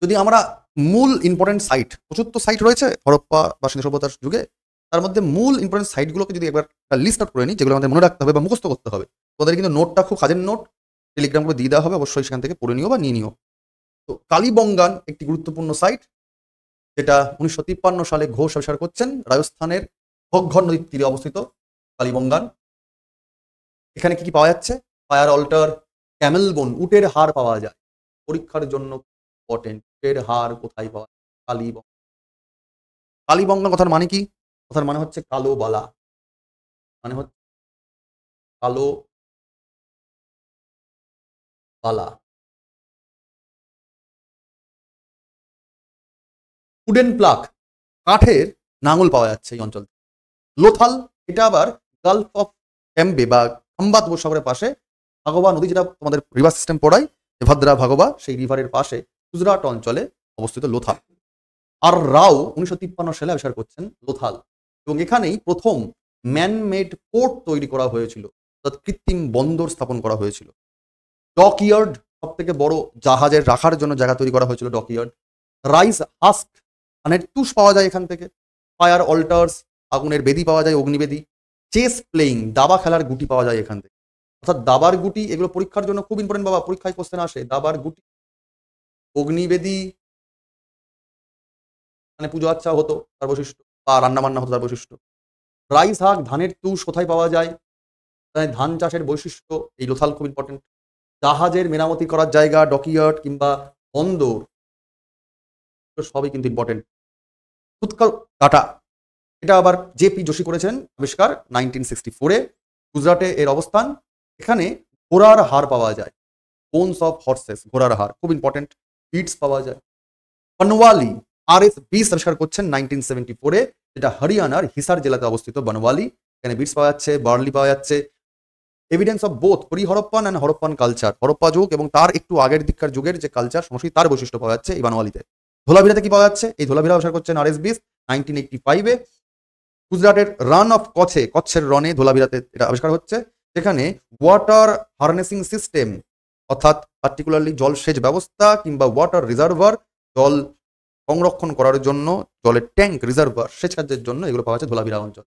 যদি আমরা মূল ইম্পর্টেন্ট সাইট, প্রচুর তো সাইট রয়েছে হরপ্পা বা সিন্ধু সভ্যতার যুগে, তার মধ্যে মূল ইম্পর্টেন্ট সাইটগুলোকে যদি একবার লিস্ট আউট করে নিই, যেগুলো আমাদের মনে রাখতে হবে বা মুখস্থ করতে হবে, তোমাদের কিন্তু নোটটা খুব কাজের নোট, টেলিগ্রাম করে দিয়ে দেওয়া হবে, অবশ্যই সেখান থেকে পড়ে নিও বা নিয়ে নিও। তো কালীবঙ্গান একটি গুরুত্বপূর্ণ সাইট, যেটা 1953 সালে ঘোষ আবিষ্কার করছেন। রাজস্থানের ঘগ্ঘর নদীর তীরে অবস্থিত কালীবঙ্গান। এখানে কি কি পাওয়া যাচ্ছে? ফায়ার অল্টার, ক্যামেল বোন, উটের হাড় পাওয়া যায়। পরীক্ষার জন্য ইম্পর্টেন্ট, উটের হাড় কোথায় পাওয়া যায়? কালীবঙ্গান। কালীবঙ্গান কথার মানে কি? কথার মানে হচ্ছে কালো বালা, মানে হচ্ছে কালো বালা। উডেন প্লাক, কাঠের নাঙল পাওয়া যাচ্ছে এই অঞ্চল। লোথাল, এটা আবার গালফ অফ ক্যাম্বে বা খাম্বাত উপসাগরের পাশে, ভাগবা নদী, যেটা তোমাদের রিভার সিস্টেম পড়ায়, ভাদ্রা ভাগবা, সেই রিভারের পাশে গুজরাট অঞ্চলে অবস্থিত লোথাল। আর রাও 1953 সালে আবিষ্কার করছেন লোথাল, এবং এখানেই প্রথম ম্যানমেড পোর্ট তৈরি করা হয়েছিল, অর্থাৎ কৃত্রিম বন্দর স্থাপন করা হয়েছিল। ডকইয়ার্ড, সব থেকে বড় জাহাজের রাখার জন্য জায়গা তৈরি করা হয়েছিল ডকইয়ার্ড। রাইস হাস্ক, মানে তুষ পাওয়া যায় এখান থেকে। ফায়ার অল্টার্স, আগুনের বেদি পাওয়া যায়, অগ্নিবেদী। চেস প্লেইং, দাবা খেলার গুটি পাওয়া যায় এখান থেকে। অর্থাৎ দাবার গুটি, এগুলো পরীক্ষার জন্য খুব ইম্পর্টেন্ট বাবা, পরীক্ষায় কোশ্চেন আসে। দাবার গুটি, অগ্নিবেদী, মানে পুজো আচ্ছা হতো তার বৈশিষ্ট্য, বা রান্না বান্না হতো তার বৈশিষ্ট্য। রাইস হাগ, ধানের তুষ কোথায় পাওয়া যায়? ধান চাষের বৈশিষ্ট্য, এই লোথাল খুব ইম্পর্টেন্ট। জাহাজের মেরামতি করার জায়গা, ডকইয়ার্ড কিংবা বন্দর, সবই কিন্তু ইম্পর্টেন্ট। উৎকল টাটা, এটা আবার জেপি যোশী করেছেন আবিষ্কার 1964-এ। গুজরাটে এর অবস্থান। এখানে ঘোড়ার হাড় পাওয়া যায়, বোনস অফ হর্সেস, ঘোড়ার হাড় খুব ইম্পর্টেন্ট। বিটস পাওয়া যায়। বনওয়ালি, RS-20 আবিষ্কার করছেন 1974-এ, যেটা হরিয়ানার হিসার জেলাতে অবস্থিত বনওয়ালি। এখানে বিটস পাওয়া যাচ্ছে, বার্লি পাওয়া যাচ্ছে। Evidence of both pre Harappan and Harappan culture, Harappa যুগ এবং তার একটু আগের দিককার যুগের যে কালচার সমষ্টি, তার বৈশিষ্ট্য পাওয়া যাচ্ছে এই বনওয়ালিতে। ধোলাভিরাতে কি পাওয়া যাচ্ছে? এই ধোলাভিরা আবিষ্কার করছেন RS-20 1985-এ। গুজরাটের রান অফ কচ্ছে, কচ্ছের রনে ধোলাভিরাতে এটা আবিষ্কার হচ্ছে, যেখানে ওয়াটার হার্নেসিং সিস্টেম, অর্থাৎ পার্টিকুলারলি জলসেচ ব্যবস্থা কিংবা ওয়াটার রিজার্ভার, জল সংরক্ষণ করার জন্য, জলের ট্যাঙ্ক, রিজার্ভার, সেচ কার্যের জন্য এগুলো পাওয়া যাচ্ছে ধোলাভিরা অঞ্চল।